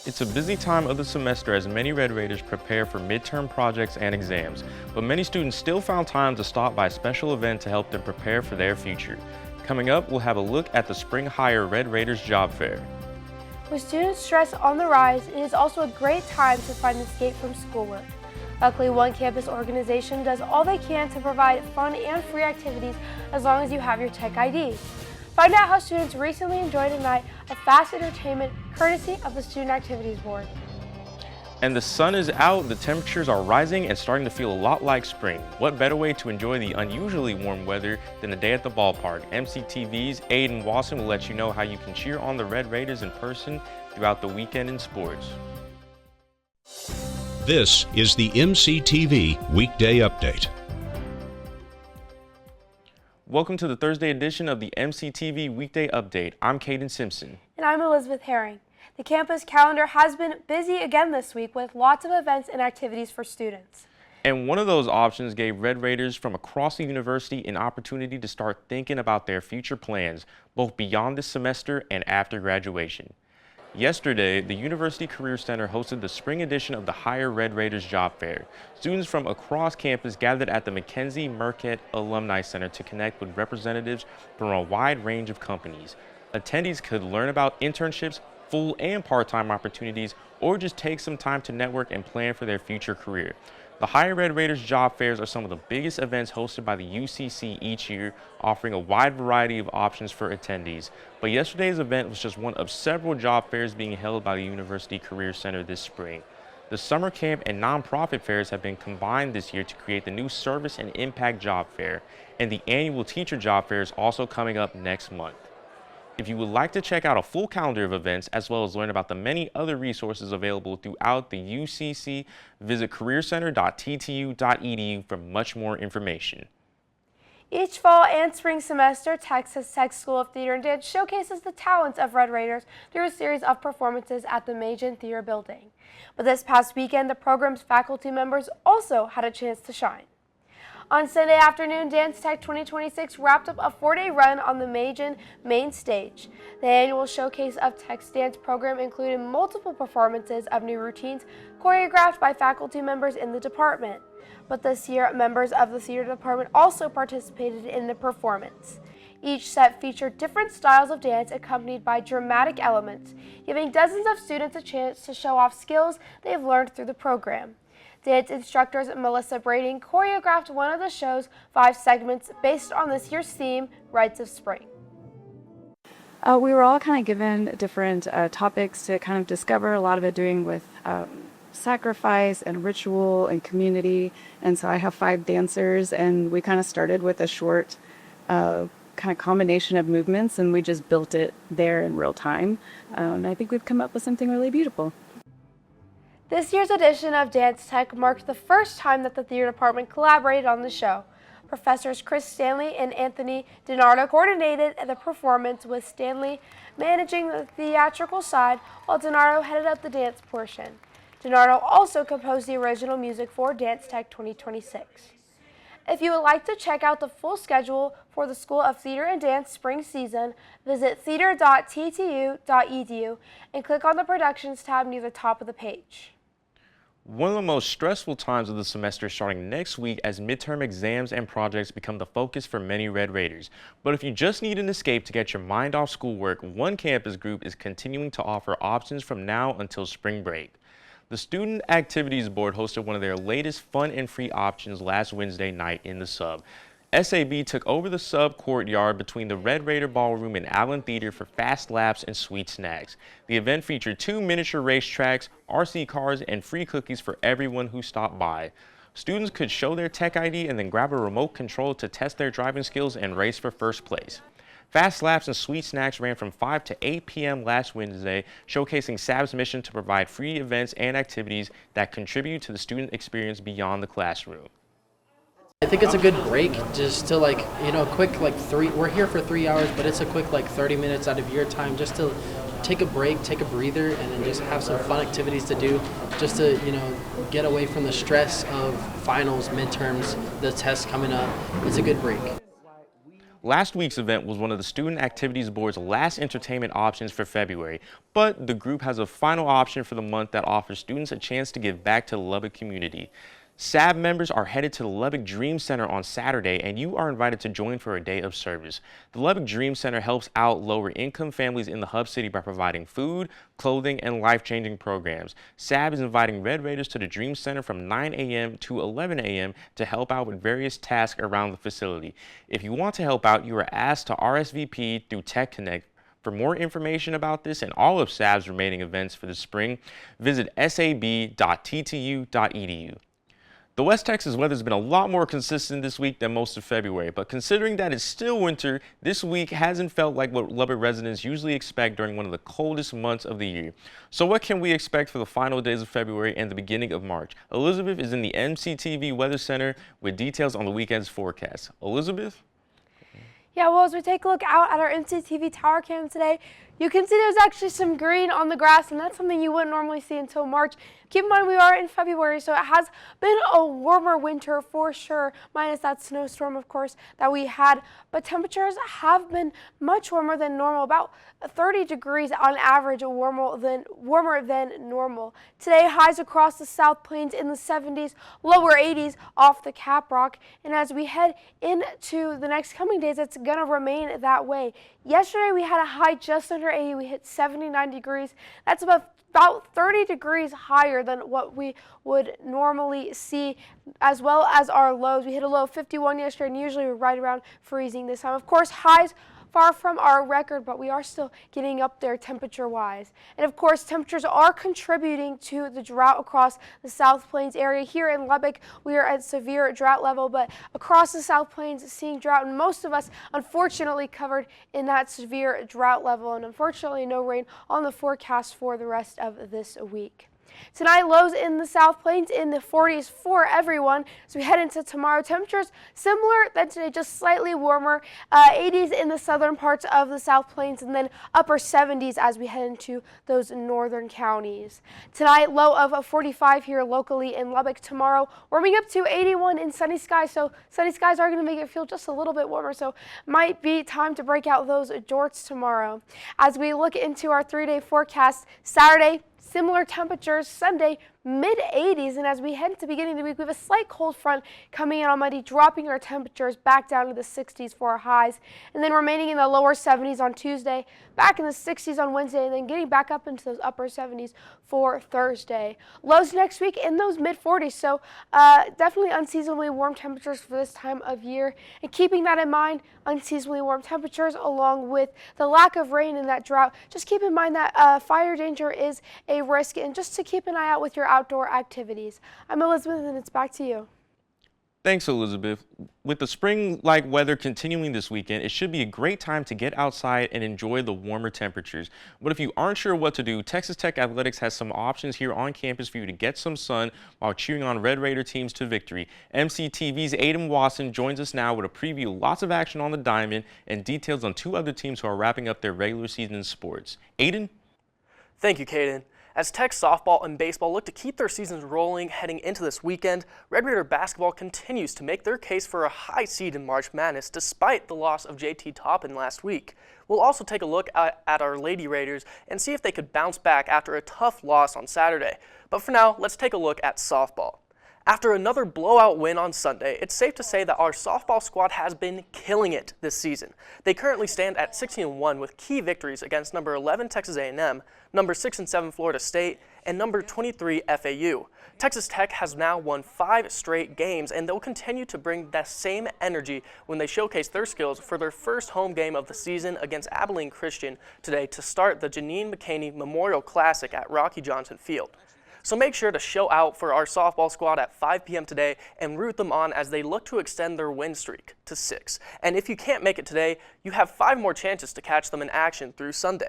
It's a busy time of the semester as many Red Raiders prepare for midterm projects and exams, but many students still found time to stop by a special event to help them prepare for their future. Coming up, we'll have a look at the Spring Hire Red Raiders Job Fair. With student stress on the rise, it is also a great time to find an escape from schoolwork. Luckily, one campus organization does all they can to provide fun and free activities as long as you have your tech ID. Find out how students recently enjoyed a night of fast entertainment courtesy of the Student Activities Board. And the sun is out, the temperatures are rising and starting to feel a lot like spring. What better way to enjoy the unusually warm weather than a day at the ballpark? MCTV's Aiden Wasson will let you know how you can cheer on the Red Raiders in person throughout the weekend in sports. This is the MCTV Weekday Update. Welcome to the Thursday edition of the MCTV Weekday Update. I'm Caden Simpson. And I'm Elisabeth Herring. The campus calendar has been busy again this week with lots of events and activities for students. And one of those options gave Red Raiders from across the university an opportunity to start thinking about their future plans, both beyond this semester and after graduation. Yesterday, the University Career Center hosted the spring edition of the Hire Red Raiders Job Fair. Students from across campus gathered at the Mackenzie Marquette Alumni Center to connect with representatives from a wide range of companies. Attendees could learn about internships, full and part-time opportunities, or just take some time to network and plan for their future career. The Hire Red Raiders job fairs are some of the biggest events hosted by the UCC each year, offering a wide variety of options for attendees. But yesterday's event was just one of several job fairs being held by the University Career Center this spring. The summer camp and nonprofit fairs have been combined this year to create the new Service and Impact Job Fair, and the annual Teacher Job Fair is also coming up next month. If you would like to check out a full calendar of events as well as learn about the many other resources available throughout the UCC, visit careercenter.ttu.edu for much more information. Each fall and spring semester, Texas Tech School of Theater and Dance showcases the talents of Red Raiders through a series of performances at the Majan Theater Building. But this past weekend, the program's faculty members also had a chance to shine. On Sunday afternoon, Dance Tech 2026 wrapped up a 4-day run on the Majan main stage. The annual showcase of Tech's dance program included multiple performances of new routines choreographed by faculty members in the department. But this year, members of the theater department also participated in the performance. Each set featured different styles of dance accompanied by dramatic elements, giving dozens of students a chance to show off skills they have learned through the program. Dance instructors Melissa Brading choreographed one of the show's 5 segments based on this year's theme, Rites of Spring. We were all kind of given different topics to kind of discover, a lot of it doing with sacrifice and ritual and community. And so I have 5 dancers, and we kind of started with a short kind of combination of movements, and we just built it there in real time. And I think we've come up with something really beautiful. This year's edition of Dance Tech marked the first time that the theater department collaborated on the show. Professors Chris Stanley and Anthony DiNardo coordinated the performance, with Stanley managing the theatrical side while DiNardo headed up the dance portion. DiNardo also composed the original music for Dance Tech 2026. If you would like to check out the full schedule for the School of Theater and Dance spring season, visit theater.ttu.edu and click on the Productions tab near the top of the page. One of the most stressful times of the semester is starting next week as midterm exams and projects become the focus for many Red Raiders. But if you just need an escape to get your mind off schoolwork, one campus group is continuing to offer options from now until spring break. The Student Activities Board hosted one of their latest fun and free options last Wednesday night in the sub. SAB took over the sub courtyard between the Red Raider Ballroom and Allen Theater for fast laps and sweet snacks. The event featured 2 miniature racetracks, RC cars, and free cookies for everyone who stopped by. Students could show their tech ID and then grab a remote control to test their driving skills and race for first place. Fast laps and sweet snacks ran from 5 to 8 p.m. last Wednesday, showcasing SAB's mission to provide free events and activities that contribute to the student experience beyond the classroom. I think it's a good break just to quick we're here for 3 hours, but it's a quick 30 minutes out of your time just to take a break, take a breather, and then just have some fun activities to do just to, get away from the stress of finals, midterms, the tests coming up. It's a good break. Last week's event was one of the Student Activities Board's last entertainment options for February, but the group has a final option for the month that offers students a chance to give back to the Lubbock community. SAB members are headed to the Lubbock Dream Center on Saturday, and you are invited to join for a day of service. The Lubbock Dream Center helps out lower-income families in the hub city by providing food, clothing, and life-changing programs. SAB is inviting Red Raiders to the Dream Center from 9 a.m. to 11 a.m. to help out with various tasks around the facility. If you want to help out, you are asked to RSVP through Tech Connect. For more information about this and all of SAB's remaining events for the spring, visit sab.ttu.edu. The West Texas weather has been a lot more consistent this week than most of February, but considering that it's still winter, this week hasn't felt like what Lubbock residents usually expect during one of the coldest months of the year. So what can we expect for the final days of February and the beginning of March? Elizabeth is in the MCTV Weather Center with details on the weekend's forecast. Elizabeth? Yeah, well, as we take a look out at our MCTV tower cam today, you can see there's actually some green on the grass, and that's something you wouldn't normally see until March. Keep in mind we are in February, so it has been a warmer winter for sure, minus that snowstorm, of course, that we had. But temperatures have been much warmer than normal, about 30 degrees on average, warmer than normal. Today, highs across the South Plains in the 70s, lower 80s off the Cap Rock. And as we head into the next coming days, it's going to remain that way. Yesterday, we had a high just under 80. We hit 79 degrees. That's about 30 degrees higher than what we would normally see, as well as our lows. We hit a low of 51 yesterday, and usually we're right around freezing this time. Of course, highs far from our record, but we are still getting up there temperature-wise. And of course, temperatures are contributing to the drought across the South Plains area. Here in Lubbock, we are at severe drought level, but across the South Plains, seeing drought, and most of us, unfortunately, covered in that severe drought level, and unfortunately, no rain on the forecast for the rest of this week. Tonight, lows in the South Plains in the 40s for everyone. As we head into tomorrow, temperatures similar than today, just slightly warmer. 80s in the southern parts of the South Plains, and then upper 70s as we head into those northern counties. Tonight, low of 45 here locally in Lubbock. Tomorrow, warming up to 81 in sunny skies. So sunny skies are going to make it feel just a little bit warmer. So might be time to break out those jorts tomorrow. As we look into our 3-day forecast, Saturday, similar temperatures. Sunday, mid-80s, and as we head into the beginning of the week, we have a slight cold front coming in on Monday, dropping our temperatures back down to the 60s for our highs, and then remaining in the lower 70s on Tuesday, back in the 60s on Wednesday, and then getting back up into those upper 70s for Thursday. Lows next week in those mid-40s, so definitely unseasonably warm temperatures for this time of year. And keeping that in mind, unseasonably warm temperatures along with the lack of rain and that drought, just keep in mind that fire danger is a risk, and just to keep an eye out with your outdoor activities. I'm Elizabeth, and it's back to you. Thanks, Elizabeth. With the spring-like weather continuing this weekend, it should be a great time to get outside and enjoy the warmer temperatures. But if you aren't sure what to do, Texas Tech Athletics has some options here on campus for you to get some sun while cheering on Red Raider teams to victory. MCTV's Aiden Wasson joins us now with a preview of lots of action on the diamond and details on 2 other teams who are wrapping up their regular season in sports. Aiden? Thank you, Caden. As Tech softball and baseball look to keep their seasons rolling heading into this weekend, Red Raider basketball continues to make their case for a high seed in March Madness despite the loss of JT Toppin last week. We'll also take a look at our Lady Raiders and see if they could bounce back after a tough loss on Saturday. But for now, let's take a look at softball. After another blowout win on Sunday, it's safe to say that our softball squad has been killing it this season. They currently stand at 16-1 with key victories against number 11 Texas A&M, number 6 and 7 Florida State, and number 23 FAU. Texas Tech has now won 5 straight games, and they'll continue to bring that same energy when they showcase their skills for their first home game of the season against Abilene Christian today to start the Janine McCaney Memorial Classic at Rocky Johnson Field. So make sure to show out for our softball squad at 5 p.m. today and root them on as they look to extend their win streak to 6. And if you can't make it today, you have 5 more chances to catch them in action through Sunday.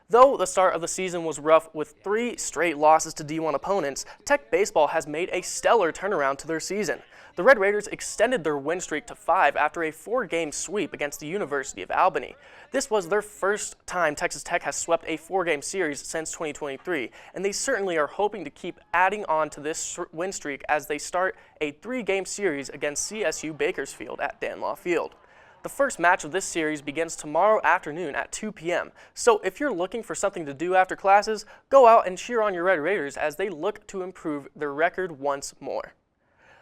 Though the start of the season was rough with 3 straight losses to D1 opponents, Tech Baseball has made a stellar turnaround to their season. The Red Raiders extended their win streak to 5 after a 4-game sweep against the University of Albany. This was their first time Texas Tech has swept a 4-game series since 2023, and they certainly are hoping to keep adding on to this win streak as they start a 3-game series against CSU Bakersfield at Danlaw Field. The first match of this series begins tomorrow afternoon at 2 p.m. So if you're looking for something to do after classes, go out and cheer on your Red Raiders as they look to improve their record once more.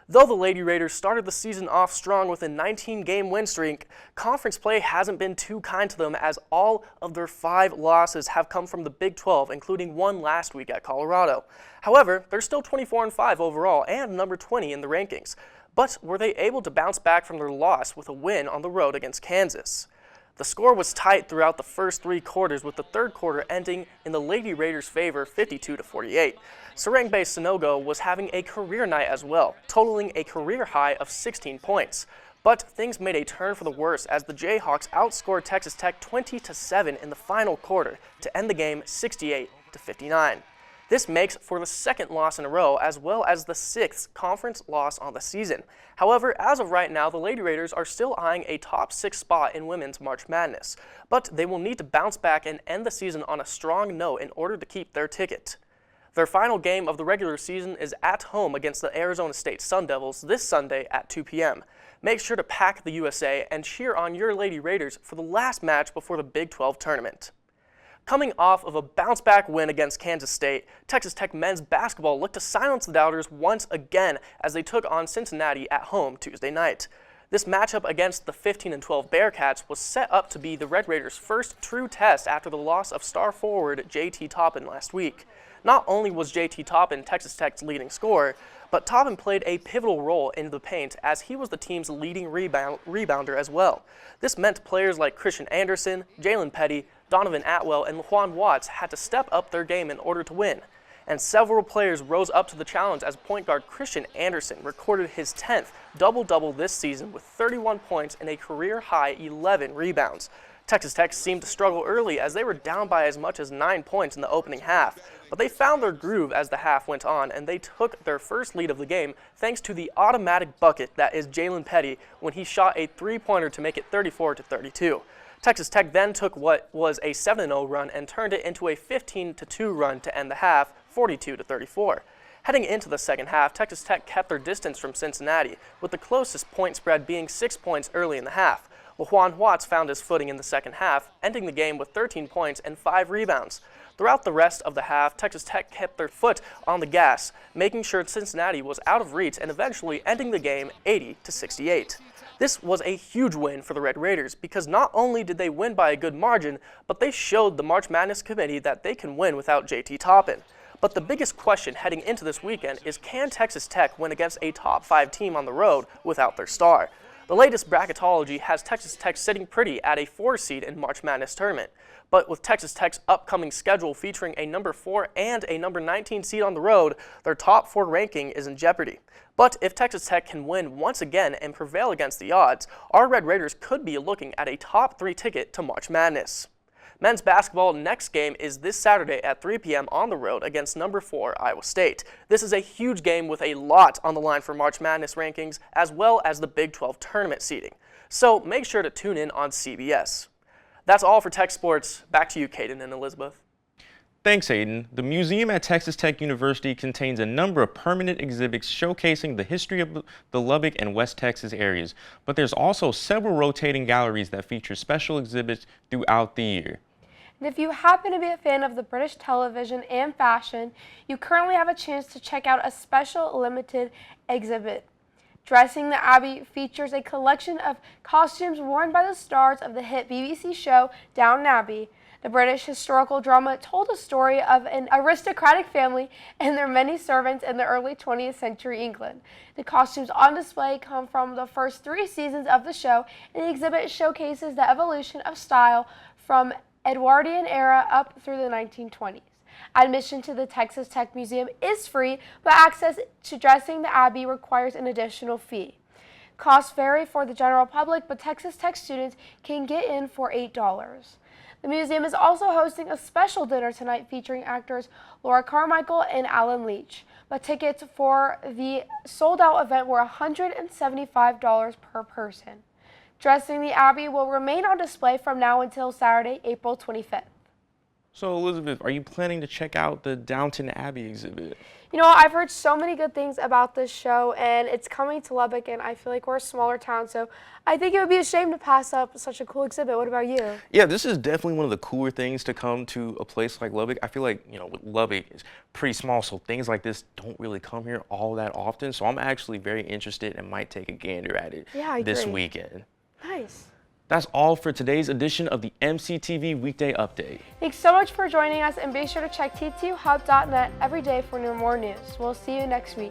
Though the Lady Raiders started the season off strong with a 19-game win streak, conference play hasn't been too kind to them as all of their 5 losses have come from the Big 12, including one last week at Colorado. However, they're still 24-5 overall and number 20 in the rankings. But were they able to bounce back from their loss with a win on the road against Kansas? The score was tight throughout the first 3 quarters, with the third quarter ending in the Lady Raiders' favor 52-48. Serang-based Sonogo was having a career night as well, totaling a career high of 16 points. But things made a turn for the worse as the Jayhawks outscored Texas Tech 20-7 in the final quarter to end the game 68-59. This makes for the second loss in a row, as well as the 6th conference loss on the season. However, as of right now, the Lady Raiders are still eyeing a top 6 spot in Women's March Madness, but they will need to bounce back and end the season on a strong note in order to keep their ticket. Their final game of the regular season is at home against the Arizona State Sun Devils this Sunday at 2 p.m. Make sure to pack the USA and cheer on your Lady Raiders for the last match before the Big 12 tournament. Coming off of a bounce-back win against Kansas State, Texas Tech men's basketball looked to silence the doubters once again as they took on Cincinnati at home Tuesday night. This matchup against the 15-12 Bearcats was set up to be the Red Raiders' first true test after the loss of star forward J.T. Toppin last week. Not only was J.T. Toppin Texas Tech's leading scorer, but Toppin played a pivotal role in the paint as he was the team's leading rebounder as well. This meant players like Christian Anderson, Jalen Petty, Donovan Atwell, and Juan Watts had to step up their game in order to win. And several players rose up to the challenge as point guard Christian Anderson recorded his 10th double-double this season with 31 points and a career-high 11 rebounds. Texas Tech seemed to struggle early as they were down by as much as 9 points in the opening half, but they found their groove as the half went on and they took their first lead of the game thanks to the automatic bucket that is Jalen Petty when he shot a 3-pointer to make it 34-32. Texas Tech then took what was a 7-0 run and turned it into a 15-2 run to end the half, 42-34. Heading into the second half, Texas Tech kept their distance from Cincinnati, with the closest point spread being 6 points early in the half. Juan Watts found his footing in the second half, ending the game with 13 points and 5 rebounds. Throughout the rest of the half, Texas Tech kept their foot on the gas, making sure Cincinnati was out of reach and eventually ending the game 80-68. This was a huge win for the Red Raiders because not only did they win by a good margin, but they showed the March Madness Committee that they can win without J.T. Toppin. But the biggest question heading into this weekend is, can Texas Tech win against a top 5 team on the road without their star? The latest bracketology has Texas Tech sitting pretty at a 4 seed in March Madness tournament. But with Texas Tech's upcoming schedule featuring a number 4 and a number 19 seed on the road, their top 4 ranking is in jeopardy. But if Texas Tech can win once again and prevail against the odds, our Red Raiders could be looking at a top 3 ticket to March Madness. Men's basketball next game is this Saturday at 3 p.m. on the road against number 4 Iowa State. This is a huge game with a lot on the line for March Madness rankings as well as the Big 12 tournament seeding. So make sure to tune in on CBS. That's all for Tech Sports. Back to you, Caden and Elizabeth. Thanks, Aiden. The museum at Texas Tech University contains a number of permanent exhibits showcasing the history of the Lubbock and West Texas areas, but there's also several rotating galleries that feature special exhibits throughout the year. And if you happen to be a fan of the British television and fashion, you currently have a chance to check out a special limited exhibit. Dressing the Abbey features a collection of costumes worn by the stars of the hit BBC show Downton Abbey. The British historical drama told a story of an aristocratic family and their many servants in the early 20th century England. The costumes on display come from the first 3 seasons of the show, and the exhibit showcases the evolution of style from Edwardian era up through the 1920s. Admission to the Texas Tech Museum is free, but access to Dressing the Abbey requires an additional fee. Costs vary for the general public, but Texas Tech students can get in for $8. The museum is also hosting a special dinner tonight featuring actors Laura Carmichael and Alan Leach. But tickets for the sold-out event were $175 per person. Dressing the Abbey will remain on display from now until Saturday, April 25th. So, Elizabeth, are you planning to check out the Downton Abbey exhibit? You know, I've heard so many good things about this show, and it's coming to Lubbock, and I feel like we're a smaller town, so I think it would be a shame to pass up such a cool exhibit. What about you? Yeah, this is definitely one of the cooler things to come to a place like Lubbock. I feel like, with Lubbock, it's pretty small, so things like this don't really come here all that often. So I'm actually very interested and might take a gander at it this weekend. Nice. That's all for today's edition of the MCTV Weekday Update. Thanks so much for joining us, and be sure to check t2hub.net every day for more news. We'll see you next week.